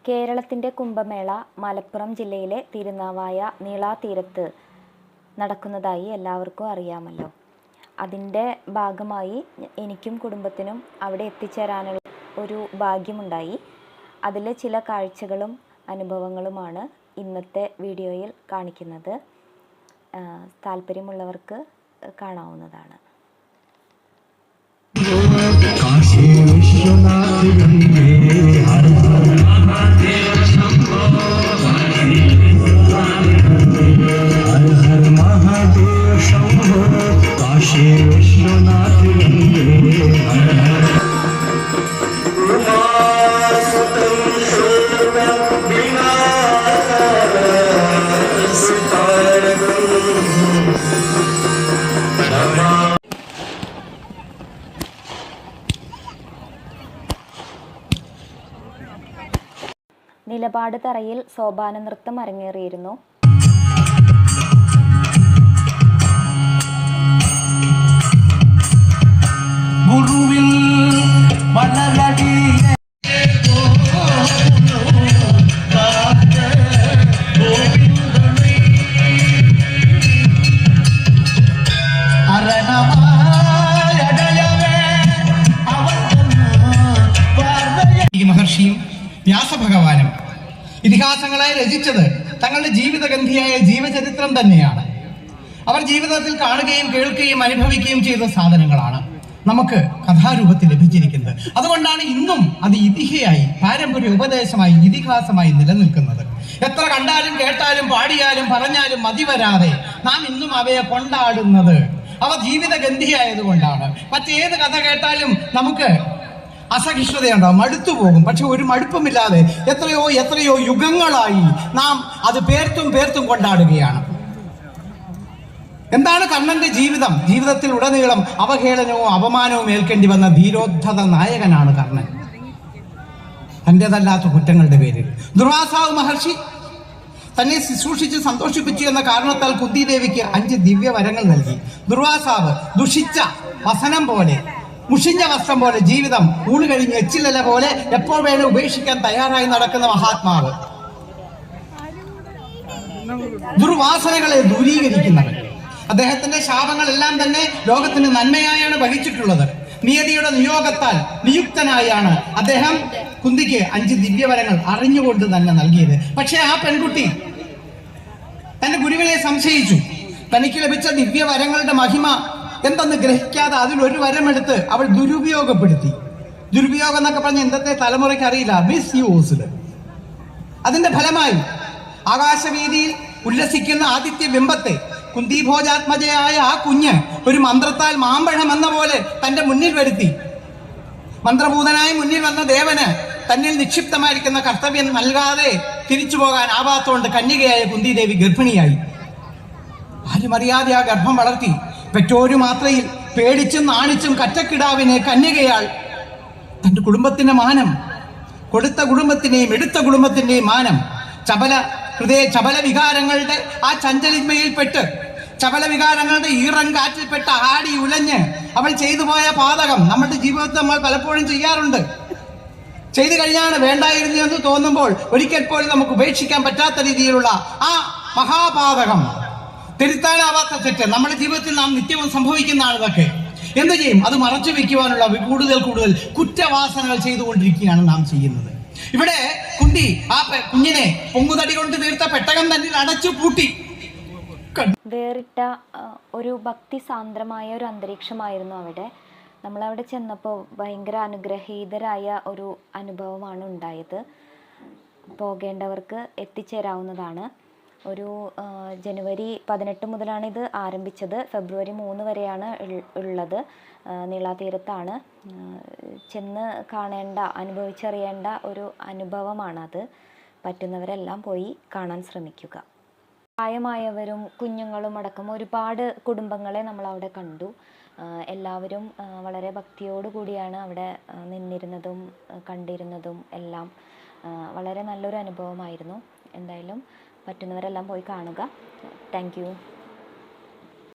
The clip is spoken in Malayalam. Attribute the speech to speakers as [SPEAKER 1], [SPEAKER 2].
[SPEAKER 1] കേരളത്തിൻ്റെ കുംഭമേള മലപ്പുറം ജില്ലയിലെ തിരുനാവായ നീളാതീരത്ത് നടക്കുന്നതായി എല്ലാവർക്കും അറിയാമല്ലോ. അതിൻ്റെ ഭാഗമായി എനിക്കും കുടുംബത്തിനും അവിടെ എത്തിച്ചേരാനുള്ള ഒരു ഭാഗ്യമുണ്ടായി. അതിൽ ചില കാഴ്ചകളും അനുഭവങ്ങളുമാണ് ഇന്നത്തെ വീഡിയോയിൽ കാണിക്കുന്നത്. താല്പര്യമുള്ളവർക്ക് കാണാവുന്നതാണ്. നിലപാട് തറയിൽ സോപാന നൃത്തം അരങ്ങേറിയിരുന്നു. ഗുരുവിൽ
[SPEAKER 2] മഹർഷിയും വ്യാസഭഗവാനും ഇതിഹാസങ്ങളായി രചിച്ചത് തങ്ങളുടെ ജീവിതഗന്ധിയായ ജീവചരിത്രം തന്നെയാണ്. അവർ ജീവിതത്തിൽ കാണുകയും കേൾക്കുകയും അനുഭവിക്കുകയും ചെയ്ത സാധനങ്ങളാണ് നമുക്ക് കഥാരൂപത്തിൽ ലഭിച്ചിരിക്കുന്നത്. അതുകൊണ്ടാണ് ഇന്നും അത് ഇതിഹയായി, പാരമ്പര്യ ഉപദേശമായി, ഇതിഹാസമായി നിലനിൽക്കുന്നത്. എത്ര കണ്ടാലും കേട്ടാലും പാടിയാലും പറഞ്ഞാലും മതിവരാതെ നാം ഇന്നും അവയെ കൊണ്ടാടുന്നത് അവ ജീവിതഗന്ധിയായതുകൊണ്ടാണ്. മറ്റേത് കഥ കേട്ടാലും നമുക്ക് അസഹിഷ്ണുതയുണ്ടാവും, മടുത്തു പോകും. പക്ഷെ ഒരു മടുപ്പുമില്ലാതെ എത്രയോ എത്രയോ യുഗങ്ങളായി നാം അത് പേർത്തും കൊണ്ടാടുകയാണ്. എന്താണ് കർണന്റെ ജീവിതം? ജീവിതത്തിൽ ഉടനീളം അവഹേളനവും അപമാനവും ഏൽക്കേണ്ടി വന്ന ധീരോദ്ധത നായകനാണ് കർണൻ, തൻ്റെതല്ലാത്ത കുറ്റങ്ങളുടെ പേരിൽ. ദുർവാസാവ് മഹർഷി തന്നെ ശുശ്രൂഷിച്ച് സന്തോഷിപ്പിച്ചു എന്ന കാരണത്താൽ കുന്തിദേവിക്ക് 5 ദിവ്യവരങ്ങൾ നൽകി. ദുർവാസാവ് ദുഷിച്ച വസനം പോലെ, മുഷിഞ്ഞ വസ്ത്രം പോലെ, ജീവിതം ഊണ് കഴിഞ്ഞ് എച്ചിലല പോലെ എപ്പോൾ വേണം ഉപേക്ഷിക്കാൻ തയ്യാറായി നടക്കുന്ന മഹാത്മാവ്, ദുർവാസനകളെ ദൂരീകരിക്കുന്നവൻ. അദ്ദേഹത്തിന്റെ ശാപങ്ങളെല്ലാം തന്നെ ലോകത്തിന് നന്മയായാണ് വഹിച്ചിട്ടുള്ളത്. നിയതിയുടെ നിയോഗത്താൽ നിയുക്തനായാണ് അദ്ദേഹം കുന്തിക്ക് 5 ദിവ്യവരങ്ങൾ അറിഞ്ഞുകൊണ്ട് തന്നെ നൽകിയത്. പക്ഷെ ആ പെൺകുട്ടി തന്റെ ഗുരുവിനെ സംശയിച്ചു. തനിക്ക് ലഭിച്ച ദിവ്യവരങ്ങളുടെ മഹിമ എന്തെന്ന് ഗ്രഹിക്കാതെ അതിലൊരു വരമെടുത്ത് അവൾ ദുരുപയോഗപ്പെടുത്തി. ദുരുപയോഗം എന്നൊക്കെ പറഞ്ഞ ഇന്നത്തെ തലമുറയ്ക്ക് അറിയില്ല, മിസ്യൂസ്ഡ്. അതിന്റെ ഫലമായി ആകാശവീതിയിൽ ഉല്ലസിക്കുന്ന ആദിത്യ ബിംബത്തെ, കുന്തിഭോജാത്മജയായ ആ കുഞ്ഞ് ഒരു മന്ത്രത്താൽ മാമ്പഴം എന്ന പോലെ തന്റെ മുന്നിൽ വരുത്തി. മന്ത്രഭൂതനായി മുന്നിൽ വന്ന ദേവന് തന്നിൽ നിക്ഷിപ്തമായിരിക്കുന്ന കർത്തവ്യം നൽകാതെ തിരിച്ചു പോകാൻ ആവാത്തോണ്ട് കന്യകയായ കുന്തിദേവി ഗർഭിണിയായി. ആരും അറിയാതെ ആ ഗർഭം വളർത്തി. പെറ്റോരു മാത്രയിൽ പേടിച്ചും നാണിച്ചും കറ്റക്കിടാവിനെ കന്യകയാൾ തന്റെ കുടുംബത്തിന്റെ മാനം, കൊടുത്ത കുടുംബത്തിന്റെയും എടുത്ത കുടുംബത്തിന്റെയും മാനം, ചപല വികാരങ്ങളുടെ ആ ചഞ്ചലിന്മയിൽപ്പെട്ട്, ചപല വികാരങ്ങളുടെ ഈറൻ കാറ്റിൽപ്പെട്ട് ആടി ഉലഞ്ഞ് അവൾ ചെയ്തു പോയ പാതകം നമ്മുടെ ജീവിതത്തിൽ നമ്മൾ പലപ്പോഴും ചെയ്യാറുണ്ട്. ചെയ്തു കഴിഞ്ഞാണ് വേണ്ടായിരുന്നു എന്ന് തോന്നുമ്പോൾ ഒരിക്കൽ പോലും നമുക്ക് ഉപേക്ഷിക്കാൻ പറ്റാത്ത രീതിയിലുള്ള ആ മഹാപാതകം, തിരുത്താനാവാത്ത തെറ്റ് നമ്മുടെ ജീവിതത്തിൽ നാം നിത്യവും സംഭവിക്കുന്നതാണ്. ഇതൊക്കെ എന്ത് ചെയ്യും? അത് മറച്ചു വെക്കുവാനുള്ള കൂടുതൽ കുറ്റവാസനകൾ ചെയ്തുകൊണ്ടിരിക്കുകയാണ് നാം ചെയ്യുന്നത്. ഇവിടെ കുന്തി ആ കുഞ്ഞിനെ പൊങ്ങുതടി കൊണ്ട് തീർത്ത പെട്ടകം തന്നെ അടച്ചു പൂട്ടി.
[SPEAKER 1] വേറിട്ട ഒരു ഭക്തി സാന്ദ്രമായ ഒരു അന്തരീക്ഷമായിരുന്നു അവിടെ. നമ്മളവിടെ ചെന്നപ്പോൾ ഭയങ്കര അനുഗ്രഹീതരായ ഒരു അനുഭവമാണ് ഉണ്ടായത്. പോകേണ്ടവർക്ക് എത്തിച്ചേരാവുന്നതാണ്. ഒരു ജനുവരി 18 മുതലാണ് ഇത് ആരംഭിച്ചത്. ഫെബ്രുവരി 3 വരെയാണ് ഉള്ളത്. നീളാതീരത്താണ്. ചെന്ന് കാണേണ്ട, അനുഭവിച്ചറിയേണ്ട ഒരു അനുഭവമാണത്. പറ്റുന്നവരെല്ലാം പോയി കാണാൻ ശ്രമിക്കുക. പ്രായമായവരും കുഞ്ഞുങ്ങളും അടക്കം ഒരുപാട് കുടുംബങ്ങളെ നമ്മളവിടെ കണ്ടു. എല്ലാവരും വളരെ ഭക്തിയോടു കൂടിയാണ് അവിടെ നിന്നിരുന്നതും കണ്ടിരുന്നതും എല്ലാം. വളരെ നല്ലൊരു അനുഭവമായിരുന്നു. എന്തായാലും പറ്റുന്നവരെല്ലാം പോയി കാണുക. Thank you.